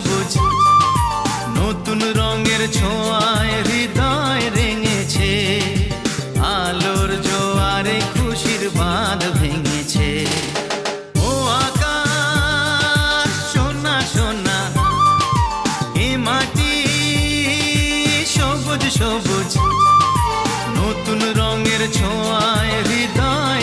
সবুজ নতুন রঙের ছোঁয়ায় হৃদয় রেঙেছে, আলোর জোয়ারে খুশির বাঁধ ভেঙেছে। ও আকাশ সোনা সোনা, এ মাটি সবুজ সবুজ নতুন রঙের ছোঁয়ায় হৃদয়